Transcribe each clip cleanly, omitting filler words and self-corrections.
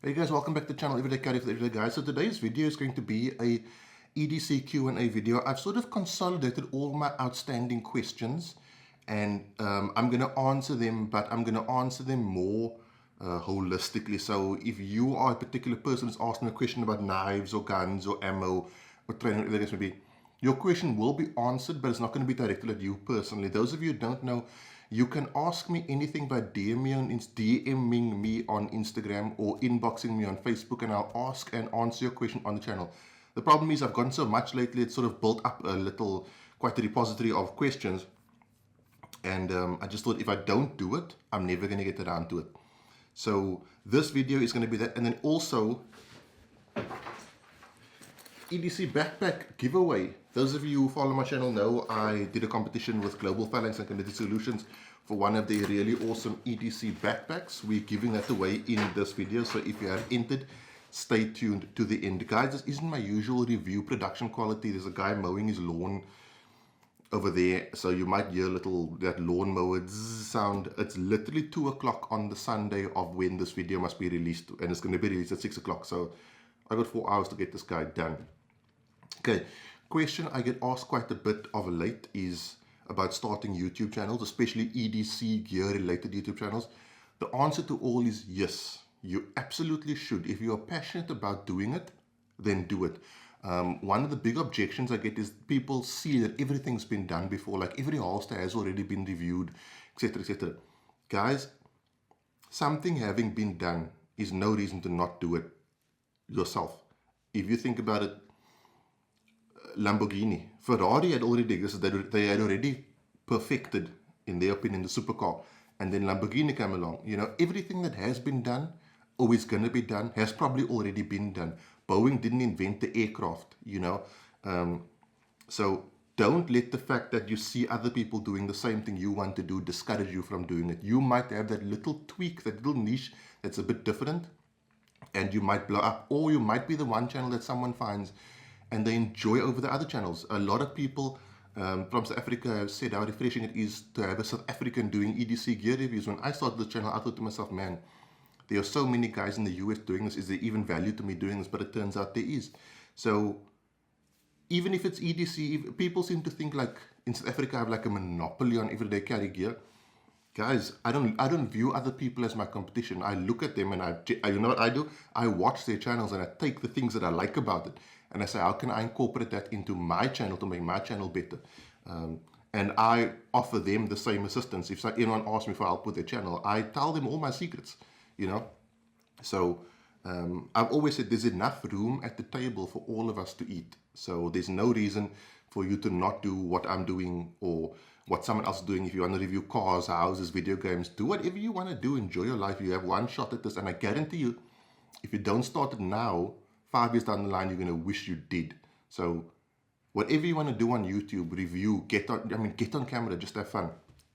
Hey guys, welcome back to the channel Everyday Carry for the Everyday Guy. So today's video is going to be a EDC Q&A video. I've sort of consolidated all my outstanding questions and I'm going to answer them, but I'm going to answer them more holistically. So if you are a particular person who's asking a question about knives or guns or ammo or training, whatever it may be, your question will be answered, but it's not going to be directed at you personally. Those of you who don't know, you can ask me anything by DMing me on Instagram or inboxing me on Facebook, and I'll ask and answer your question on the channel. The problem is I've gotten so much lately, it's sort of built up quite a repository of questions, and I just thought if I don't do it, I'm never going to get around to it. So this video is going to be that, and then also EDC Backpack giveaway. Those of you who follow my channel know I did a competition with Global Finalizing and Community Solutions for one of their really awesome EDC backpacks. We're giving that away in this video, so if you have entered, stay tuned to the end. Guys, this isn't my usual review production quality. There's a guy mowing his lawn over there, so you might hear that lawnmower sound. It's literally 2 o'clock on the Sunday of when this video must be released, and it's going to be released at 6 o'clock, so I got 4 hours to get this guy done. Okay, question I get asked quite a bit of late is about starting YouTube channels, especially EDC gear related YouTube channels. The answer to all is yes, you absolutely should. If you are passionate about doing it, then do it. One of the big objections I get is people see that everything's been done before, like every holster has already been reviewed, etc, etc. Guys, something having been done is no reason to not do it yourself. If you think about it, Lamborghini, Ferrari had already existed. They had already perfected, in their opinion, the supercar, and then Lamborghini came along. You know, everything that has been done or is going to be done has probably already been done. Boeing didn't invent the aircraft, you know. So don't let the fact that you see other people doing the same thing you want to do discourage you from doing it. You might have that little tweak, that little niche that's a bit different, and you might blow up, or you might be the one channel that someone finds and they enjoy over the other channels. A lot of people from South Africa have said how refreshing it is to have a South African doing EDC gear reviews. When I started the channel, I thought to myself, man, there are so many guys in the US doing this. Is there even value to me doing this? But it turns out there is. So even if it's EDC, people seem to think like in South Africa I have like a monopoly on everyday carry gear. Guys, I don't view other people as my competition. I look at them and you know what I do? I watch their channels and I take the things that I like about it and I say, how can I incorporate that into my channel to make my channel better? And I offer them the same assistance. If anyone asks me for help with their channel, I tell them all my secrets, you know? So I've always said there's enough room at the table for all of us to eat. So there's no reason for you to not do what I'm doing or what someone else is doing. If you want to review cars, houses, video games, do whatever you want to do. Enjoy your life. You have one shot at this, and I guarantee you, if you don't start it now, 5 years down the line, you're going to wish you did. So whatever you want to do on YouTube, review, get on camera, just have fun.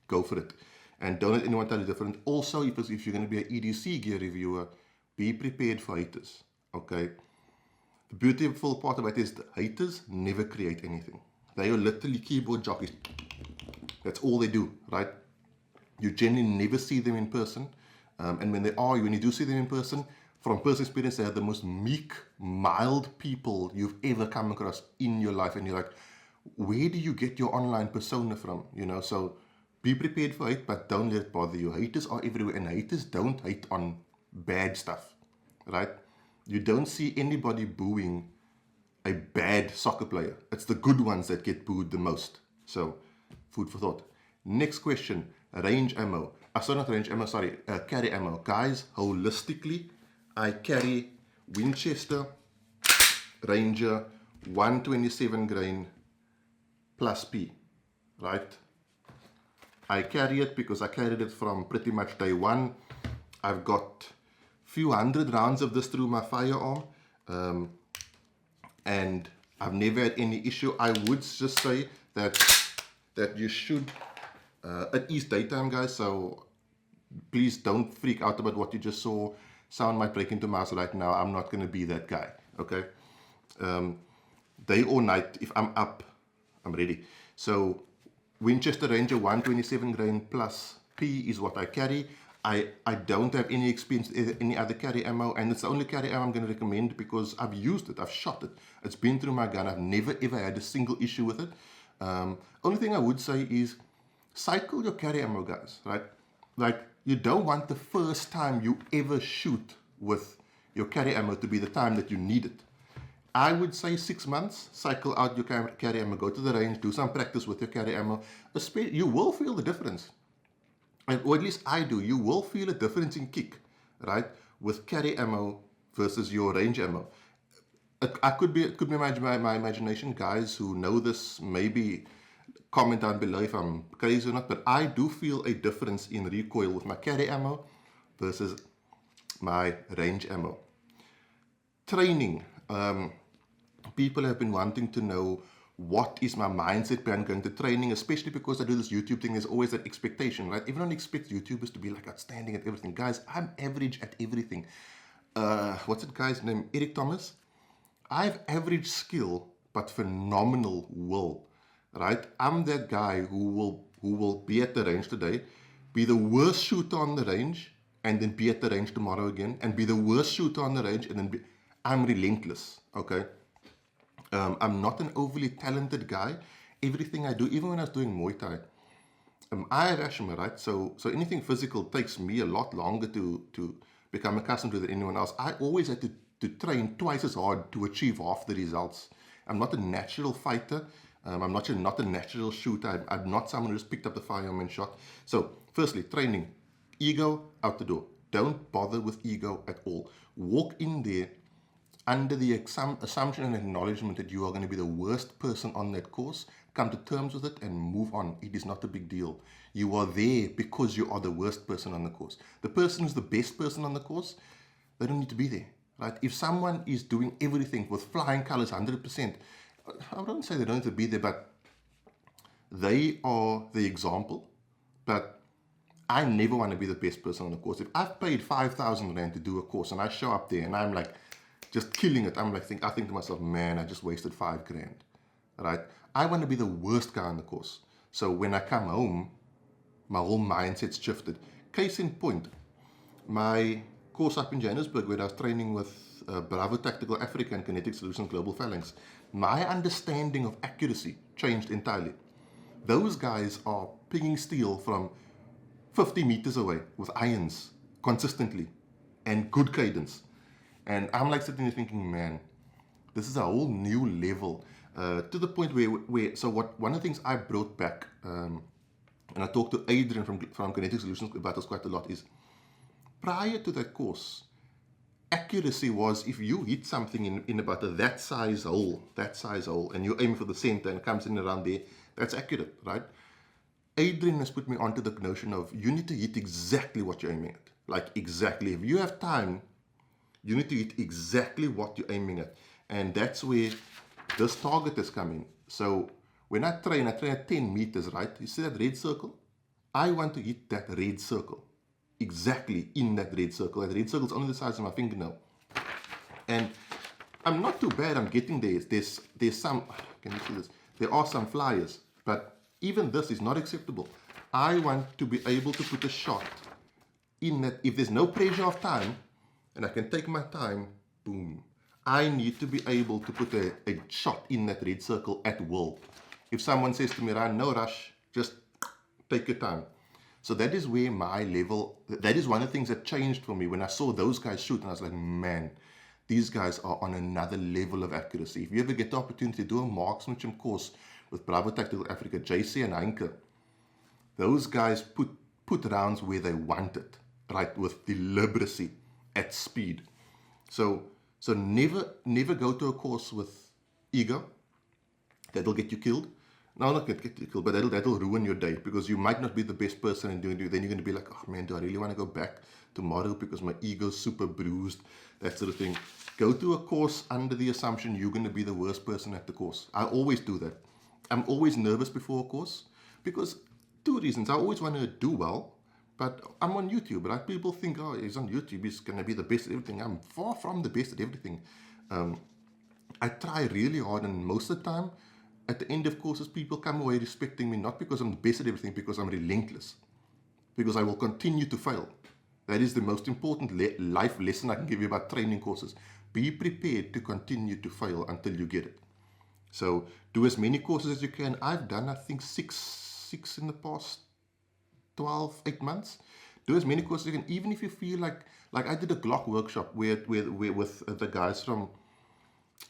Go for it. And don't let anyone tell you different. Also, if you're going to be an EDC gear reviewer, be prepared for haters, okay? The beautiful part about it is the haters never create anything. They are literally keyboard jockeys. That's all they do, right? You generally never see them in person. And when you do see them in person, from personal experience, they are the most meek, mild people you've ever come across in your life. And you're like, where do you get your online persona from? You know, so be prepared for hate, but don't let it bother you. Haters are everywhere, and haters don't hate on bad stuff, right? You don't see anybody booing a bad soccer player. It's the good ones that get booed the most. So, food for thought. Next question, range ammo. Carry ammo. Guys, holistically, I carry Winchester Ranger 127 grain plus P, right? I carry it because I carried it from pretty much day one. I've got few hundred rounds of this through my firearm, and I've never had any issue. I would just say that you should, it is daytime, guys, so please don't freak out about what you just saw. Sound might break into my house right now. I'm not going to be that guy, okay? Day or night, if I'm up, I'm ready. So Winchester Ranger 127 grain plus P is what I carry. I don't have any experience with any other carry ammo, and it's the only carry ammo I'm going to recommend because I've used it, I've shot it, it's been through my gun, I've never ever had a single issue with it. Only thing I would say is cycle your carry ammo, guys, right? Like, you don't want the first time you ever shoot with your carry ammo to be the time that you need it. I would say 6 months, cycle out your carry ammo, go to the range, do some practice with your carry ammo. You will feel the difference. Or at least I do. You will feel a difference in kick, right? With carry ammo versus your range ammo. It could be my imagination. Guys who know this, maybe comment down below if I'm crazy or not, but I do feel a difference in recoil with my carry ammo versus my range ammo. Training. People have been wanting to know, what is my mindset behind going to training, especially because I do this YouTube thing. There's always that expectation, right? Everyone expects YouTubers to be like outstanding at everything. Guys, I'm average at everything. What's it guy's name? Eric Thomas? I have average skill, but phenomenal will, right? I'm that guy who will be at the range today, be the worst shooter on the range, and then be at the range tomorrow again, and be the worst shooter on the range, and then I'm relentless, okay? I'm not an overly talented guy. Everything I do, even when I was doing Muay Thai, I have asthma, right? So anything physical takes me a lot longer to become accustomed to than anyone else. I always had to train twice as hard to achieve half the results. I'm not a natural fighter. I'm not a natural shooter. I'm not someone who just picked up the firearm and shot. So firstly, training. Ego, out the door. Don't bother with ego at all. Walk in there under the assumption and acknowledgement that you are going to be the worst person on that course. Come to terms with it and move on. It is not a big deal. You are there because you are the worst person on the course. The person who's the best person on the course, they don't need to be there, right? If someone is doing everything with flying colors 100%, I don't say they don't need to be there, but they are the example. But I never want to be the best person on the course. If I've paid 5,000 Rand to do a course and I show up there and I'm like, just killing it, I think to myself, man, I just wasted 5 grand, right? I want to be the worst guy on the course. So when I come home, my whole mindset's shifted. Case in point, my course up in Johannesburg where I was training with Bravo Tactical Africa and Kinetic Solutions Global Phalanx, my understanding of accuracy changed entirely. Those guys are pinging steel from 50 meters away with irons consistently and good cadence. And I'm like sitting there thinking, man, this is a whole new level, to the point where so one of the things I brought back, and I talked to Adrian from Kinetic Solutions about this quite a lot, is prior to that course, accuracy was if you hit something in about that size hole, and you're aiming for the center and it comes in around there, that's accurate, right? Adrian has put me onto the notion of you need to hit exactly what you're aiming at. Like exactly. If you have time, you need to hit exactly what you're aiming at. And that's where this target has come in. So when I train at 10 meters, right? You see that red circle? I want to hit that red circle. Exactly in that red circle. That red circle is only the size of my fingernail. And I'm not too bad. I'm getting there. There's some, can you see this? There are some flyers. But even this is not acceptable. I want to be able to put a shot in that. If there's no pressure of time, and I can take my time, boom. I need to be able to put a shot in that red circle at will. If someone says to me, Ryan, no rush, just take your time. So that is where my level, that is one of the things that changed for me when I saw those guys shoot, and I was like, man, these guys are on another level of accuracy. If you ever get the opportunity to do a marksmanship course with Bravo Tactical Africa, JC and Heinke, those guys put rounds where they want it, right, with deliberacy, at speed. So never go to a course with ego. That'll get you killed. No, not get you killed, but that'll ruin your day, because you might not be the best person in doing it. Then you're going to be like, oh man, do I really want to go back tomorrow because my ego's super bruised, that sort of thing. Go to a course under the assumption you're going to be the worst person at the course. I always do that. I'm always nervous before a course because 2 reasons. I always want to do well. But I'm on YouTube, right? People think, oh, he's on YouTube, he's going to be the best at everything. I'm far from the best at everything. I try really hard, and most of the time, at the end of courses, people come away respecting me, not because I'm the best at everything, because I'm relentless. Because I will continue to fail. That is the most important life lesson I can give you about training courses. Be prepared to continue to fail until you get it. So do as many courses as you can. I've done, I think, six in the past 8 months. Do as many courses as you can, even if you feel like I did a Glock workshop with the guys from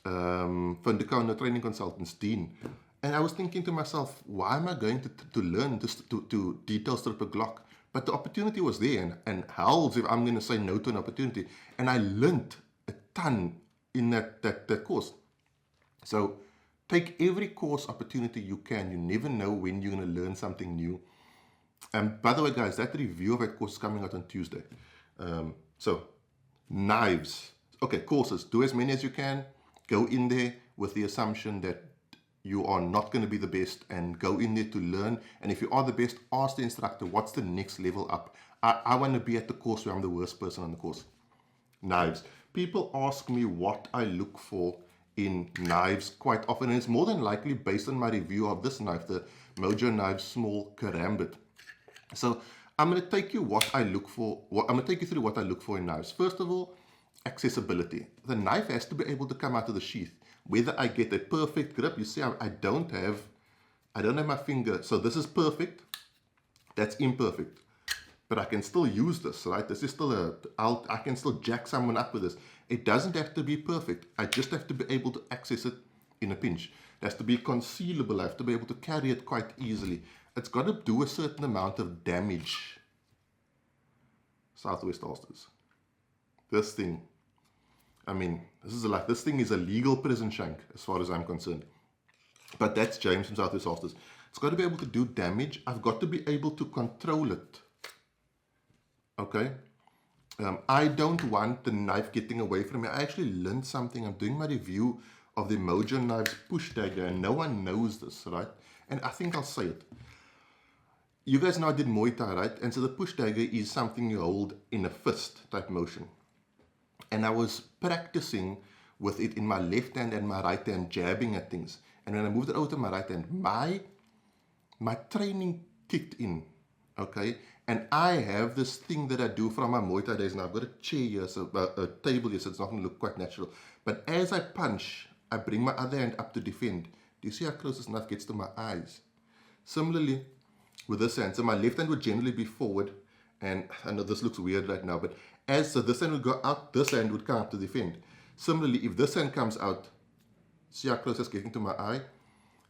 Van Training Consultants, Dean. And I was thinking to myself, why am I going to learn to detail strip a Glock? But the opportunity was there, and howls if I'm going to say no to an opportunity. And I learned a ton in that course. So take every course opportunity you can. You never know when you're going to learn something new. And by the way, guys, that review of that course is coming out on Tuesday. So knives. Okay, courses. Do as many as you can. Go in there with the assumption that you are not going to be the best, and go in there to learn. And if you are the best, ask the instructor, what's the next level up? I want to be at the course where I'm the worst person on the course. Knives. People ask me what I look for in knives quite often, and it's more than likely based on my review of this knife, the Mojo Knives Small Karambit. So I'm going to take you what I look for. I'm going to take you through what I look for in knives. First of all, accessibility. The knife has to be able to come out of the sheath. Whether I get a perfect grip, you see, I don't have my finger. So this is perfect. That's imperfect. But I can still use this, right? This is still I can still jack someone up with this. It doesn't have to be perfect. I just have to be able to access it in a pinch. It has to be concealable. I have to be able to carry it quite easily. It's got to do a certain amount of damage. Southwest Ulsters. This thing, I mean, this thing is a legal prison shank as far as I'm concerned. But that's James from Southwest Ulsters. It's got to be able to do damage. I've got to be able to control it. Okay? I don't want the knife getting away from me. I actually learned something. I'm doing my review of the Mojo Knives push dagger, and no one knows this, right? And I think I'll say it. You guys know I did Muay Thai, right? And so the push dagger is something you hold in a fist type motion. And I was practicing with it in my left hand and my right hand, jabbing at things. And when I moved it over to my right hand, my training kicked in, okay? And I have this thing that I do from my Muay Thai days. Now I've got a chair here, so a table here, so it's not going to look quite natural. But as I punch, I bring my other hand up to defend. Do you see how close this knife gets to my eyes? Similarly, with this hand, so my left hand would generally be forward, and I know this looks weird right now, but so this hand would go out, this hand would come up to defend. Similarly, if this hand comes out, see how close it's getting to my eye?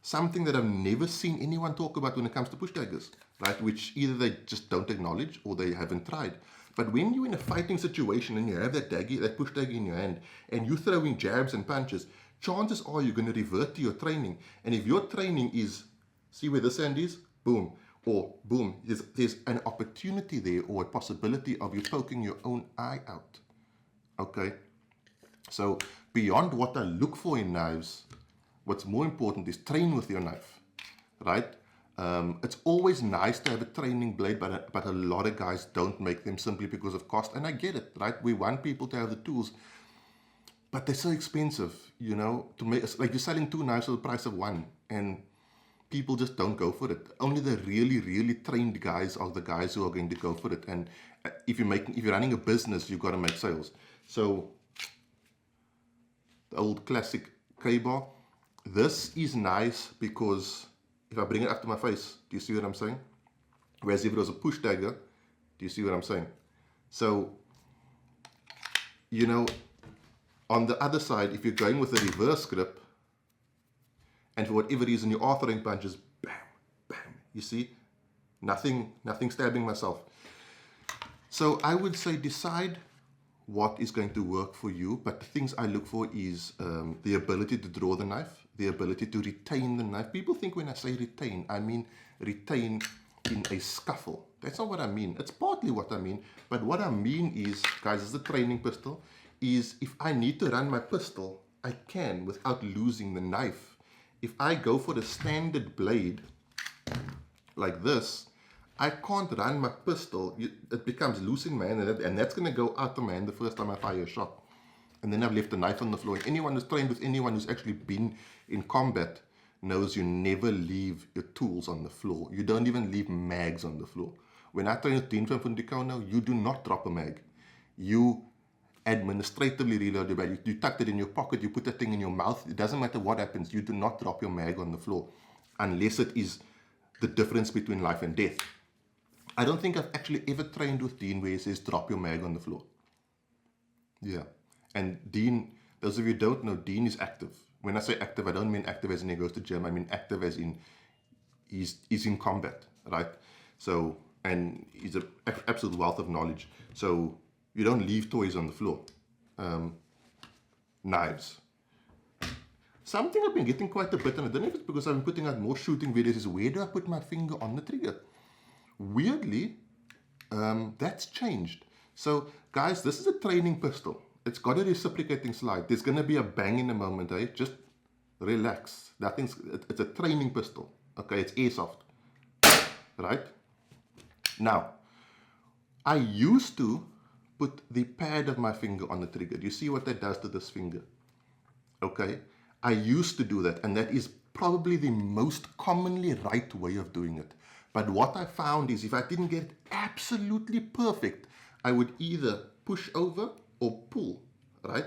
Something that I've never seen anyone talk about when it comes to push daggers, right? Which either they just don't acknowledge or they haven't tried. But when you're in a fighting situation and you have that push dagger in your hand, and you're throwing jabs and punches, chances are you're going to revert to your training. And if your training is, see where this hand is? Boom. Or boom, there's an opportunity there, or a possibility of you poking your own eye out. Okay? So beyond what I look for in knives, what's more important is train with your knife, right? It's always nice to have a training blade, but a lot of guys don't make them simply because of cost. And I get it, right? We want people to have the tools, but they're so expensive, you know, to make, like you're selling 2 knives for the price of 1, and people just don't go for it. Only the really, really trained guys are the guys who are going to go for it. And if you're running a business, you've got to make sales. So the old classic K-bar. This is nice because if I bring it up to my face, do you see what I'm saying? Whereas if it was a push dagger, do you see what I'm saying? So, you know, on the other side, if you're going with a reverse grip, and for whatever reason you are throwing punches, bam, bam, you see? Nothing stabbing myself. So I would say decide what is going to work for you, but the things I look for is the ability to draw the knife, the ability to retain the knife. People think when I say retain, I mean retain in a scuffle. That's not what I mean. It's partly what I mean, but what I mean is, guys, is the training pistol, is if I need to run my pistol, I can without losing the knife. If I go for the standard blade, like this, I can't run my pistol. It becomes loose in my hand, and that's going to go out of my hand the first time I fire a shot. And then I've left the knife on the floor. Anyone who's trained with anyone who's actually been in combat knows you never leave your tools on the floor. You don't even leave mags on the floor. When I train with Dean from Fundikono, you do not drop a mag. You administratively reload your bag. You tuck it in your pocket, you put that thing in your mouth. It doesn't matter what happens. You do not drop your mag on the floor unless it is the difference between life and death. I don't think I've actually ever trained with Dean where he says drop your mag on the floor. Yeah. And Dean, those of you who don't know, Dean is active. When I say active, I don't mean active as in he goes to gym. I mean active as in he's in combat, right? So, and he's an absolute wealth of knowledge. So you don't leave toys on the floor. Knives. Something I've been getting quite a bit, and I don't know if it's because I've been putting out more shooting videos, is where do I put my finger on the trigger? Weirdly, that's changed. So, guys, this is a training pistol. It's got a reciprocating slide. There's going to be a bang in a moment, eh? Just relax. It's a training pistol. Okay, it's airsoft. Right? Now, I used to put the pad of my finger on the trigger. Do you see what that does to this finger? Okay? I used to do that, and that is probably the most commonly right way of doing it. But what I found is if I didn't get it absolutely perfect, I would either push over or pull, right?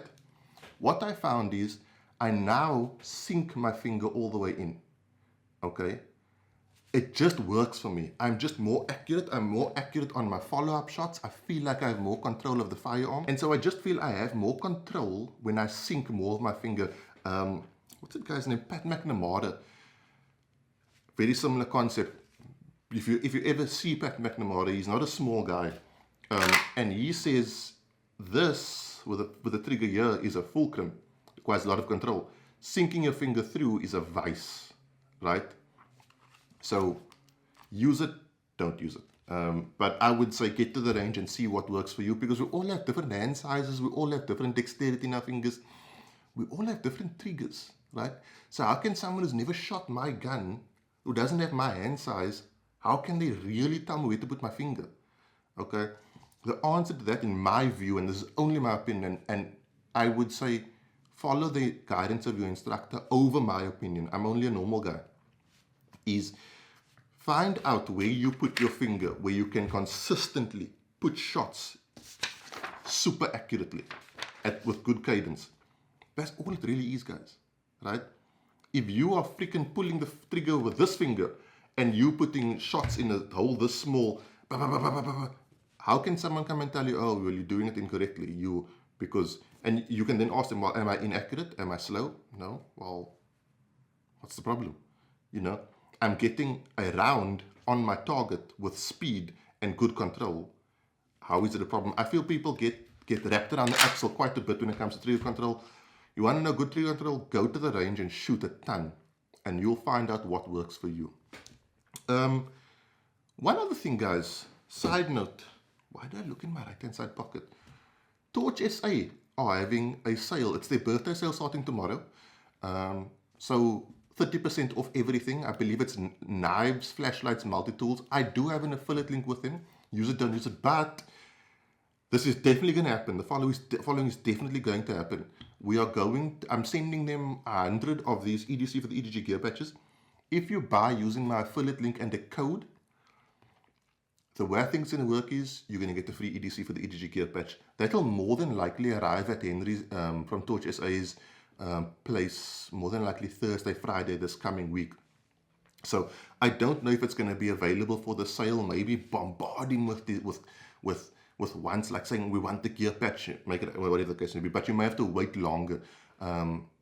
What I found is I now sink my finger all the way in, okay? It just works for me. I'm just more accurate. I'm more accurate on my follow-up shots. I feel like I have more control of the firearm. And so I just feel I have more control when I sink more of my finger. What's that guy's name? Pat McNamara. Very similar concept. If you ever see Pat McNamara, he's not a small guy. And he says this with the trigger here is a fulcrum. Requires a lot of control. Sinking your finger through is a vice, right? So use it, don't use it. But I would say get to the range and see what works for you, because we all have different hand sizes. We all have different dexterity in our fingers. We all have different triggers, right? So how can someone who's never shot my gun, who doesn't have my hand size, how can they really tell me where to put my finger? Okay? The answer to that, in my view, and this is only my opinion, and I would say follow the guidance of your instructor over my opinion. I'm only a normal guy. Is find out where you put your finger, where you can consistently put shots super accurately with good cadence. That's all it really is, guys, right? If you are freaking pulling the trigger with this finger and you putting shots in a hole this small, how can someone come and tell you, oh, well, you're doing it incorrectly? And you can then ask them, well, am I inaccurate? Am I slow? No. Well, what's the problem? You know, I'm getting a round on my target with speed and good control. How is it a problem? I feel people get wrapped around the axle quite a bit when it comes to trigger control. You want to know good trigger control? Go to the range and shoot a ton, and you'll find out what works for you. One other thing, guys, side note. Why do I look in my right-hand side pocket? Torch SA are having a sale. It's their birthday sale starting tomorrow. So 30% off everything. I believe it's knives, flashlights, multi-tools. I do have an affiliate link with them. Use it, don't use it. But this is definitely going to happen. The following is definitely going to happen. I'm sending them 100 of these EDC for the EDG gear patches. If you buy using my affiliate link and the code, the way I think it's going to work is you're going to get the free EDC for the EDG gear patch. That'll more than likely arrive at Henry's from Torch SA's place more than likely Thursday, Friday this coming week. So I don't know if it's going to be available for the sale. Maybe bombard him with ones like saying we want the gear patch, make it whatever the case may be. But you may have to wait longer.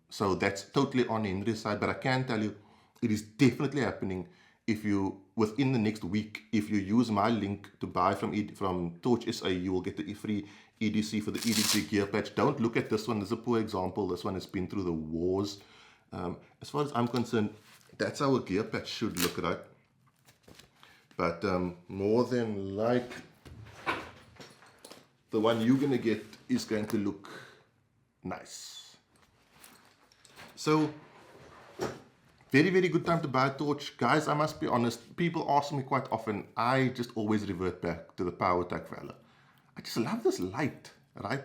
So that's totally on Henry's side. But I can tell you, it is definitely happening. If you, within the next week, if you use my link to buy from Torch SA, you will get the free EDC for the EDC gear patch. Don't look at this one. This is a poor example. This one has been through the wars. As far as I'm concerned, that's how a gear patch should look, right? But more than like, the one you're going to get is going to look nice. So, very, very good time to buy a torch. Guys, I must be honest, people ask me quite often. I just always revert back to the Power Tech Valor. I just love this light, right?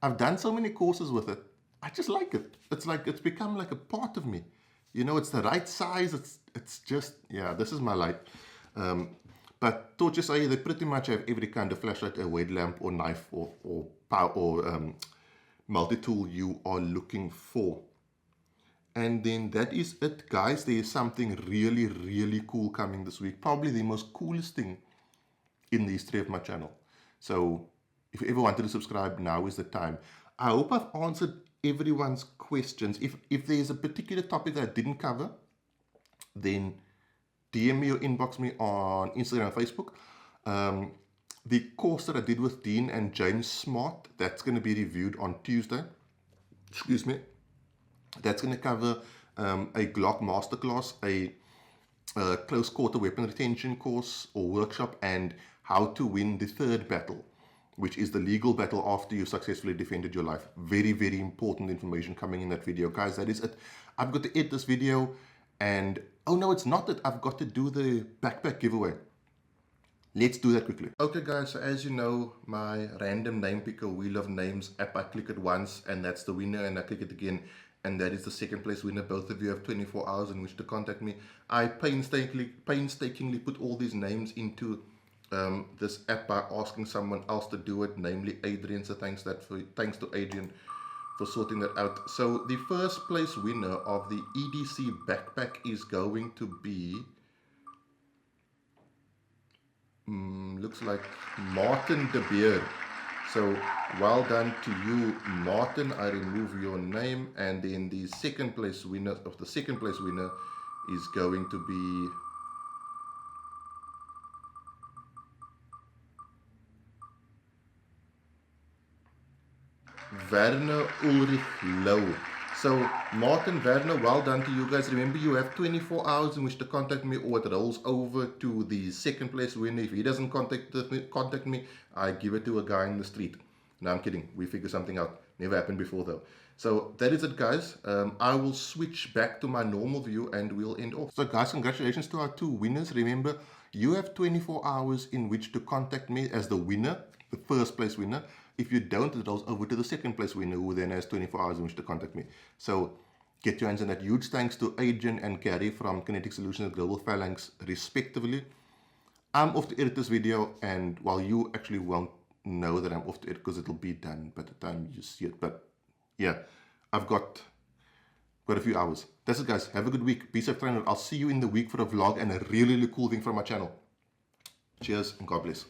I've done so many courses with it. I just like it. It's become like a part of me. You know, it's the right size. It's just, yeah, this is my light. But torches, they pretty much have every kind of flashlight, a wet lamp or knife or power or multi-tool you are looking for. And then that is it, guys. There is something really, really cool coming this week. Probably the most coolest thing in the history of my channel. So if you ever wanted to subscribe, now is the time. I hope I've answered everyone's questions. If there's a particular topic that I didn't cover, then DM me or inbox me on Instagram and Facebook. The course that I did with Dean and James Smart, that's going to be reviewed on Tuesday. Excuse me. That's going to cover a Glock masterclass, a close quarter weapon retention course or workshop, and how to win the third battle, which is the legal battle after you successfully defended your life. Very, very important information coming in that video. Guys, that is it. I've got to edit this video, and oh no, it's not that. I've got to do the backpack giveaway. Let's do that quickly. Okay guys, so as you know, my random name picker wheel of names app, I click it once and that's the winner, and I click it again and that is the second place winner. Both of you have 24 hours in which to contact me. I painstakingly put all these names into this app by asking someone else to do it, namely Adrian. So thanks to Adrian for sorting that out. So the first place winner of the EDC Backpack is going to be, looks like Martin De Beer. So well done to you, Martin. I remove your name, and then the second place winner is going to be Werner Ulrich Low. So Martin, Werner, well done to you guys. Remember, you have 24 hours in which to contact me, or it rolls over to the second place winner. If he doesn't contact me, I give it to a guy in the street. No, I'm kidding. We figure something out. Never happened before though. So that is it, guys. I will switch back to my normal view and we'll end off. So guys, congratulations to our two winners. Remember, you have 24 hours in which to contact me as the winner, the first place winner. If you don't, it rolls over to the second place winner, who then has 24 hours in which to contact me. So get your hands on that. Huge thanks to Adrian and Gary from Kinetic Solutions and Global Phalanx, respectively. I'm off to edit this video, and while you actually won't know that I'm off to edit because it'll be done by the time you see it. But yeah, I've got a few hours. That's it, guys. Have a good week. Be safe, trainer. I'll see you in the week for a vlog and a really, really cool thing from my channel. Cheers and God bless.